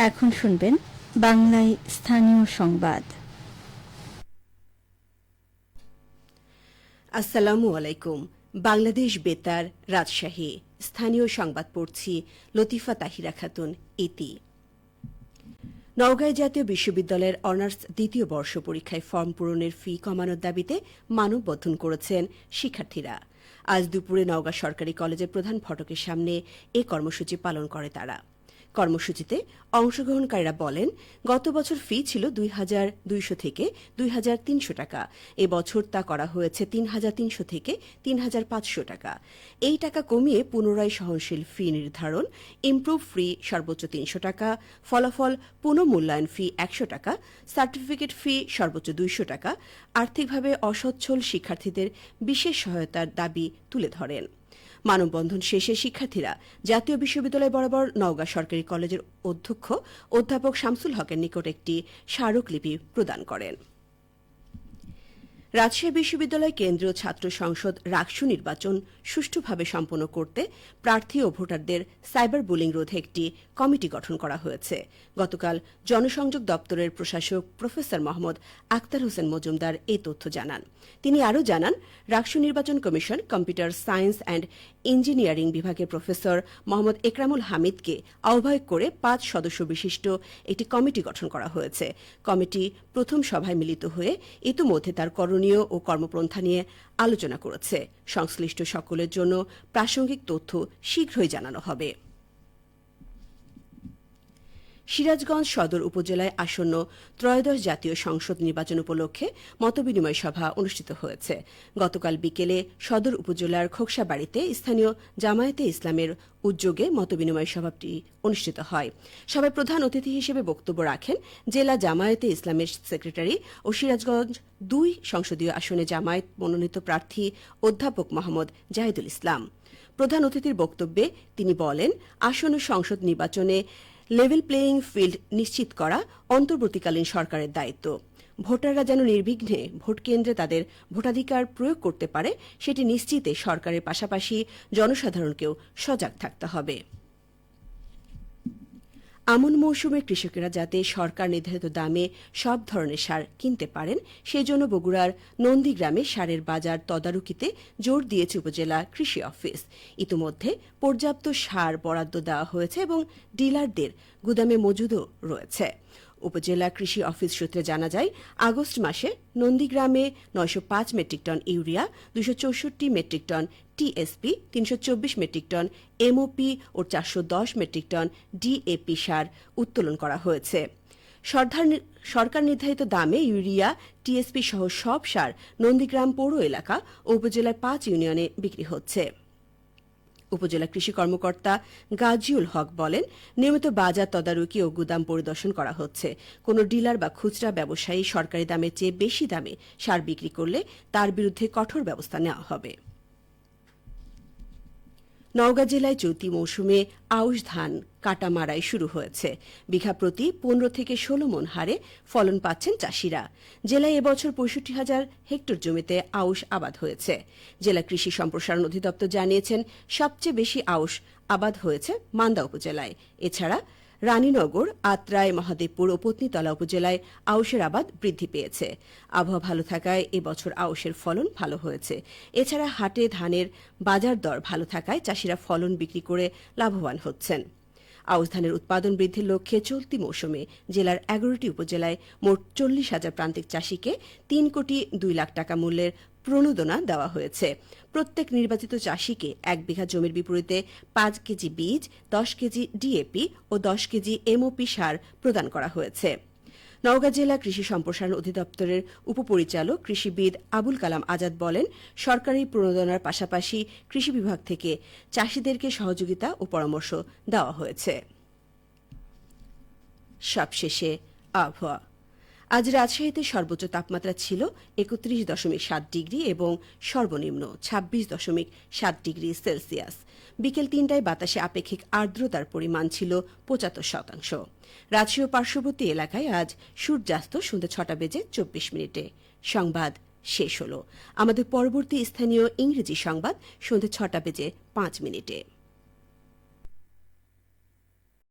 এখন শুনবেন বাংলায় স্থানীয় সংবাদ। আসসালামু আলাইকুম। বাংলাদেশ বেতার, রাজশাহী। স্থানীয় সংবাদ পড়ছি লতিফা তাহিরা খাতুন ইতি। নওগাঁ জাতীয় বিশ্ববিদ্যালয়ের অনার্স দ্বিতীয় বর্ষ পরীক্ষায় ফর্ম পূরণের ফি কমানোর দাবিতে মানববন্ধন করেছেন শিক্ষার্থীরা। আজ দুপুরে নওগাঁ সরকারি কলেজের প্রধান ফটকের সামনে এ কর্মসূচি পালন করে তারা। কর্মসূচিতে অংশগ্রহণকারীরা বলেন, গত বছর ফি ছিল ২,২০০ থেকে ২,৩০০ টাকা। এবছর তা করা হয়েছে ৩,৩০০ থেকে ৩,৫০০ টাকা। এই টাকা কমিয়ে পুনরায় সহনশীল ফি নির্ধারণ, ইমপ্রুভ ফি সর্বোচ্চ ৩০০ টাকা, ফলাফল পুনঃমূল্যায়ন ফি ১০০ টাকা, সার্টিফিকেট ফি সর্বোচ্চ ২০০ টাকা, আর্থিকভাবে অসচ্ছল শিক্ষার্থীদের বিশেষ সহায়তার দাবি তুলে ধরেন। মানববন্ধন শেষে শিক্ষার্থীরা জাতীয় বিশ্ববিদ্যালয় বরাবর নওগাঁ সরকারি কলেজের অধ্যক্ষ অধ্যাপক শামসুল হকের নিকট একটি স্মারকলিপি প্রদান করেন। রাজশাহী বিশ্ববিদ্যালয় কেন্দ্রীয় ছাত্র সংসদ রাকসু নির্বাচন সুষ্ঠুভাবে সম্পন্ন করতে প্রার্থী ও ভোটারদের সাইবার বুলিং রোধে একটি কমিটি গঠন করা হয়েছে। গতকাল জনসংযোগ দপ্তরের প্রশাসক প্রফেসর মোহাম্মদ আক্তার হোসেন মজুমদার এই তথ্য জানান। তিনি আরও জানান, রাকসু নির্বাচন commission computer science and engineering বিভাগের প্রফেসর মোহাম্মদ একরামুল হামিদকে আহ্বায়ক করে ৫ সদস্য বিশিষ্ট একটি কমিটি গঠন করা হয়েছে। কমিটি প্রথম সভায় মিলিত হয়ে ইতিমধ্যে তার করণীয় ও কর্মপন্থা নিয়ে আলোচনা করেছে। সংশ্লিষ্ট সকলের জন্য প্রাসঙ্গিক তথ্য শীঘ্রই জানানো হবে। সিরাজগঞ্জ সদর উপজেলায় আসন্ন ত্রয়োদশ জাতীয় সংসদ নির্বাচন উপলক্ষে মতবিনিময় সভা অনুষ্ঠিত হয়েছে। গতকাল বিকেলে সদর উপজেলার খোকসাবাড়িতে স্থানীয় জামায়াতে ইসলামের উদ্যোগে মতবিনিময় সভাটি অনুষ্ঠিত হয়। সভায় প্রধান অতিথি হিসেবে বক্তব্য রাখেন জেলা জামায়াতে ইসলামের সেক্রেটারি ও সিরাজগঞ্জ ২ সংসদীয় আসনে জামায়াত মনোনীত প্রার্থী অধ্যাপক মোহাম্মদ জাহিদুল ইসলাম। প্রধান অতিথির বক্তব্যে তিনি বলেন, আসন্ন সংসদ নির্বাচনে লেভেল প্লেয়িং ফিল্ড নিশ্চিত করা অন্তর্বর্তীকালীন সরকারের দায়িত্ব। ভোটাররা যেন নির্বিঘ্নে ভোটকেন্দ্রে তাদের ভোটাধিকার প্রয়োগ করতে পারে, সেটি নিশ্চিতে সরকারের পাশাপাশি জনসাধারণকেও সজাগ থাকতে হবে। আমন মৌসুমে কৃষকেরা যাতে সরকার নির্ধারিত দামে সব ধরনের সার কিনতে পারেন, সেজন্য বগুড়ার নন্দীগ্রামে সারের বাজার তদারকিতে জোর দিয়েছে উপজেলা কৃষি অফিস। ইতিমধ্যে পর্যাপ্ত সার বরাদ্দ দেওয়া হয়েছে এবং ডিলারদের গুদামে মজুদও রয়েছে। উপজেলা কৃষি অফিস সূত্রে জানা যায়, আগস্ট মাসে নন্দীগ্রামে ৯০৫ metric ton urea, ২৬৪ metric ton TSP, ৩২৪ metric ton MOP ও ৪১০ মেট্রিক টন ডিএপি সার উত্তোলন করা হয়েছে। সরকার নির্ধারিত দামে ইউরিয়া, টিএসপি সহ সব সার নন্দীগ্রাম পৌর এলাকা ও উপজেলার ৫ ইউনিয়নে বিক্রি হচ্ছে। উপজেলা কৃষি কর্মকর্তা গাজীউল হক বলেন, নিয়মিত বাজার তদারকি ও গুদাম পরিদর্শন করা হচ্ছে। কোন ডিলার বা খুচরা ব্যবসায়ী সরকারি দামের চেয়ে বেশি দামে সার বিক্রি করলে তার বিরুদ্ধে কঠোর ব্যবস্থা নেওয়া হবে। নওগাঁ জেলায় চলতি মৌসুমে আউশ ধান কাটা মারাই শুরু হয়েছে। বিঘা প্রতি ১৫ থেকে ১৬ মণ হারে ফলন পাচ্ছেন চাষিরা। জেলায় এবছর ৬৫,০০০ হেক্টর জমিতে আউশ আবাদ হয়েছে। জেলা কৃষি সম্প্রসারণ অধিদপ্তর জানিয়েছেন, সবচেয়ে বেশি আউশ আবাদ হয়েছে মান্দা উপজেলায়। এছাড়া রানীনগর, আত্রাই, মহাদেবপুর ও পত্নীতলা উপজেলায় আউশের আবাদ বৃদ্ধি পেয়েছে। আবহাওয়া ভালো থাকায় এবছর আউশের ফলন ভালো হয়েছে। এছাড়া হাটে ধানের বাজার দর ভালো থাকায় চাষিরা ফলন বিক্রি করে লাভবান হচ্ছেন। আউশ ধানের উৎপাদন বৃদ্ধির লক্ষ্যে চলতি মৌসুমে জেলার ১১টি উপজেলায় মোট ৪০,০০০ প্রান্তিক চাষিকে ৩,২,০০,০০০ টাকা মূল্যের প্রণোদনা দেওয়া হয়েছে। প্রত্যেক নির্বাচিত চাষিকে ১ বিঘা জমির বিপরীতে ৫ কেজি বীজ, ১০ কেজি ডিএপি ও ১০ কেজি এমওপি সার প্রদান করা হয়েছে। নওগাঁ জেলা কৃষি সম্প্রসারণ অধিদপ্তরের উপপরিচালক কৃষিবিদ আবুল কালাম আজাদ বলেন, সরকারি প্রণোদনার পাশাপাশি কৃষি বিভাগ থেকে চাষিদেরকে সহযোগিতা ও পরামর্শ দেওয়া হয়েছে। সবশেষে আবহাওয়া। আজ রাজশাহীতে সর্বোচ্চ তাপমাত্রা ছিল ৩১.৭ ডিগ্রি এবং সর্বনিম্ন ২৬.৭ ডিগ্রি সেলসিয়াস। বিকেল ৩টায় বাতাসে আপেক্ষিক আর্দ্রতার পরিমাণ ছিল ৭৫%। রাজশাহী ও পার্শ্ববর্তী এলাকায় আজ সূর্যাস্ত সন্ধ্যা ৬টা বেজে ২৪ মিনিটে। সংবাদ শেষ হল। আমাদের পরবর্তী স্থানীয় ইংরেজি সংবাদ সন্ধ্যা ৬টা বেজে ৫ মিনিটে।